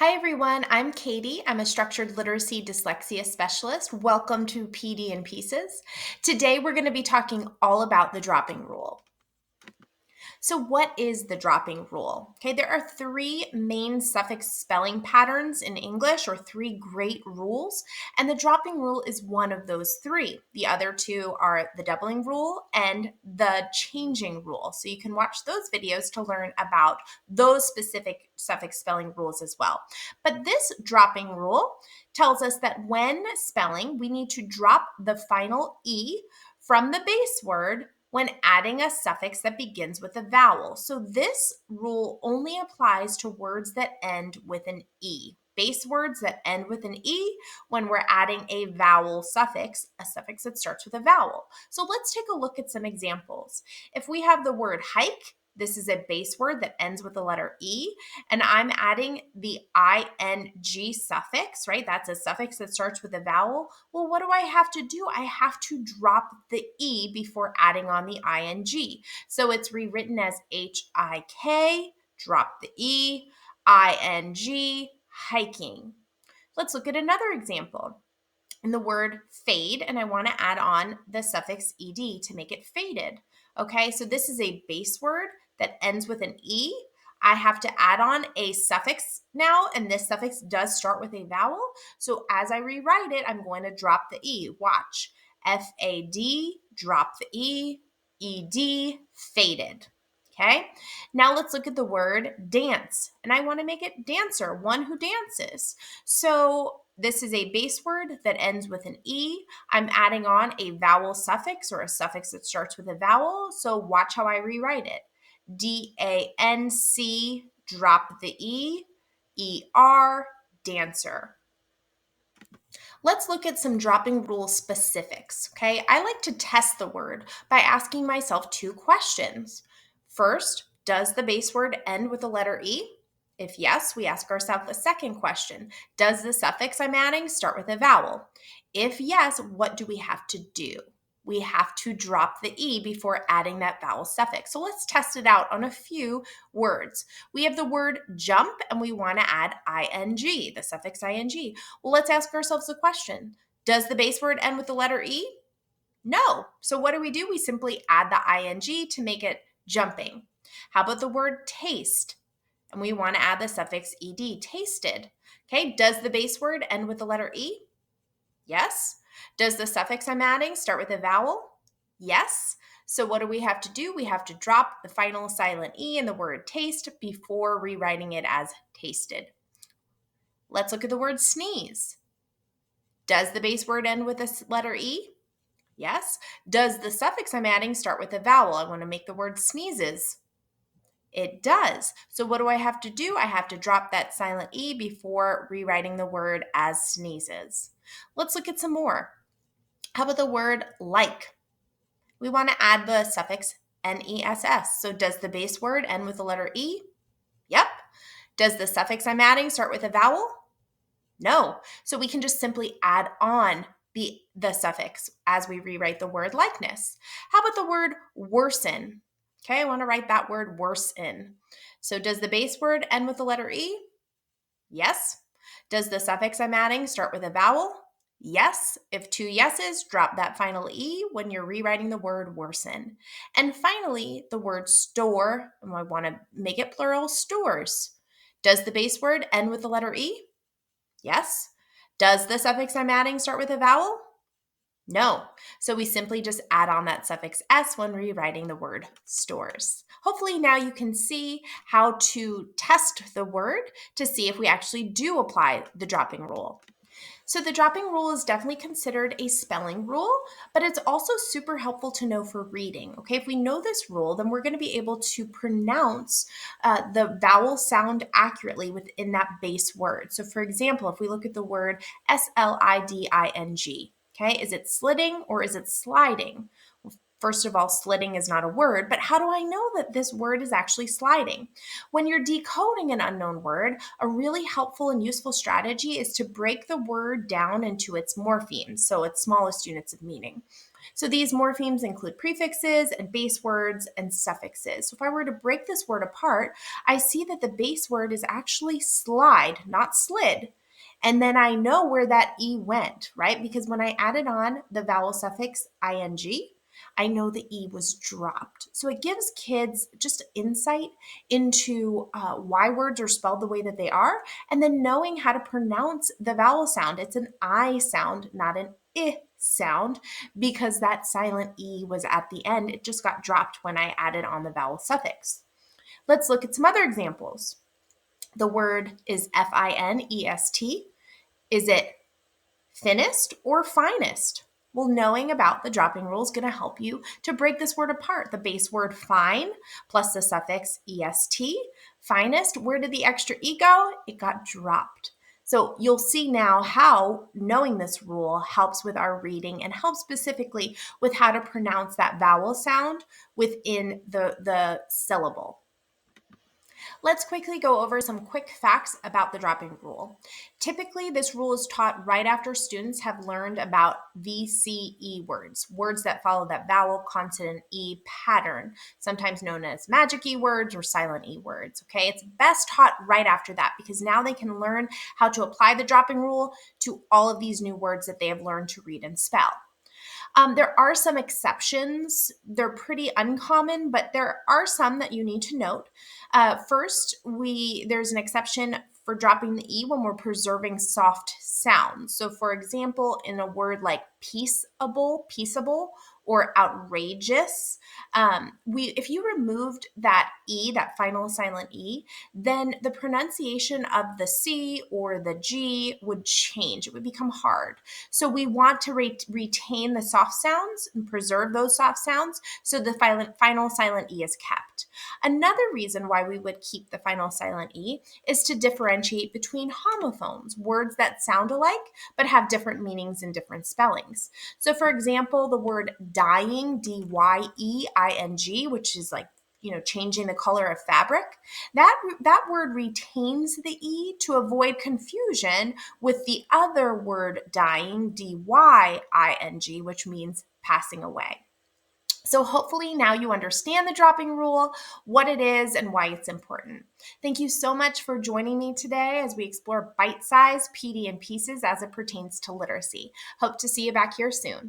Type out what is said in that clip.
Hi everyone, I'm Katie. I'm a structured literacy dyslexia specialist. Welcome to PD and Pieces. Today we're going to be talking all about the dropping rule. So, what is the dropping rule? Okay, there are three main suffix spelling patterns in English, or three great rules, and the dropping rule is one of those three. The other two are the doubling rule and the changing rule. So, you can watch those videos to learn about those specific suffix spelling rules as well. But this dropping rule tells us that when spelling, we need to drop the final E from the base word when adding a suffix that begins with a vowel. So this rule only applies to words that end with an E. Base words that end with an E when we're adding a vowel suffix, a suffix that starts with a vowel. So let's take a look at some examples. If we have the word hike, this is a base word that ends with the letter E, and I'm adding the ing suffix, right? That's a suffix that starts with a vowel. Well, what do I have to do? I have to drop the E before adding on the ing. So it's rewritten as HIK, drop the E, ing, hiking. Let's look at another example. In the word fade, and I want to add on the suffix ed to make it faded. Okay, so this is a base word that ends with an E. I have to add on a suffix now, and this suffix does start with a vowel. So as I rewrite it, I'm going to drop the E. Watch. FAD, drop the E, ED, faded. Okay, now let's look at the word dance, and I want to make it dancer, one who dances. So this is a base word that ends with an E. I'm adding on a vowel suffix or a suffix that starts with a vowel. So watch how I rewrite it. DANC, drop the E, ER, dancer. Let's look at some dropping rule specifics, okay? I like to test the word by asking myself two questions. First, does the base word end with the letter E? If yes, we ask ourselves the second question. Does the suffix I'm adding start with a vowel? If yes, what do we have to do? We have to drop the E before adding that vowel suffix. So let's test it out on a few words. We have the word jump, and we want to add ing, the suffix ing. Well, let's ask ourselves the question. Does the base word end with the letter E? No. So what do? We simply add the ing to make it jumping. How about the word taste? And we want to add the suffix ed, tasted. Okay, does the base word end with the letter E? Yes. Does the suffix I'm adding start with a vowel? Yes. So what do? We have to do? We have to drop the final silent E in the word taste before rewriting it as tasted. Let's look at the word sneeze. Does the base word end with a letter E? Yes. Does the suffix I'm adding start with a vowel? I want to make the word sneezes. It does. So what do I have to do? I have to drop that silent E before rewriting the word as sneezes. Let's look at some more. How about the word like? We want to add the suffix ness. So does the base word end with the letter E? Yep. Does the suffix I'm adding start with a vowel? No. So we can just simply add on the suffix as we rewrite the word likeness. How about the word worsen? Okay, I want to write that word worsen. So does the base word end with the letter E? Yes. Does the suffix I'm adding start with a vowel? Yes. If two yeses, drop that final E when you're rewriting the word worsen. And finally, the word store, and I want to make it plural, stores. Does the base word end with the letter E? Yes. Does the suffix I'm adding start with a vowel? No. So we simply just add on that suffix s when rewriting the word stores. Hopefully now you can see how to test the word to see if we actually do apply the dropping rule. So the dropping rule is definitely considered a spelling rule, but it's also super helpful to know for reading. Okay, if we know this rule, then we're going to be able to pronounce the vowel sound accurately within that base word. So for example, if we look at the word sliding, okay, is it slitting or is it sliding? First of all, slitting is not a word, but how do I know that this word is actually sliding? When you're decoding an unknown word, a really helpful and useful strategy is to break the word down into its morphemes, so its smallest units of meaning. So these morphemes include prefixes and base words and suffixes. So if I were to break this word apart, I see that the base word is actually slide, not slid. And then I know where that E went, right? Because when I added on the vowel suffix ing, I know the E was dropped. So it gives kids just insight into why words are spelled the way that they are, and then knowing how to pronounce the vowel sound. It's an I sound, not an I sound, because that silent E was at the end. It just got dropped when I added on the vowel suffix. Let's look at some other examples. The word is finest. Is it thinnest or finest? Well, knowing about the dropping rule is going to help you to break this word apart. The base word fine plus the suffix est, finest, where did the extra e go? It got dropped. So you'll see now how knowing this rule helps with our reading and helps specifically with how to pronounce that vowel sound within the syllable. Let's quickly go over some quick facts about the dropping rule. Typically, this rule is taught right after students have learned about VCE words, words that follow that vowel, consonant, E pattern, sometimes known as magic E words or silent E words. Okay, it's best taught right after that because now they can learn how to apply the dropping rule to all of these new words that they have learned to read and spell. There are some exceptions. They're pretty uncommon, but there are some that you need to note. First, there's an exception for dropping the E when we're preserving soft sounds. So, for example, in a word like peaceable, or outrageous, if you removed that E, that final silent E, then the pronunciation of the C or the G would change. It would become hard. So we want to retain the soft sounds and preserve those soft sounds so the final silent E is kept. Another reason why we would keep the final silent E is to differentiate between homophones, words that sound alike but have different meanings and different spellings. So for example, the word dyeing, D-Y-E-I-N-G, which is like changing the color of fabric, that word retains the E to avoid confusion with the other word dying, D-Y-I-N-G, which means passing away. So hopefully now you understand the dropping rule, what it is, and why it's important. Thank you so much for joining me today as we explore bite-sized PD and pieces as it pertains to literacy. Hope to see you back here soon.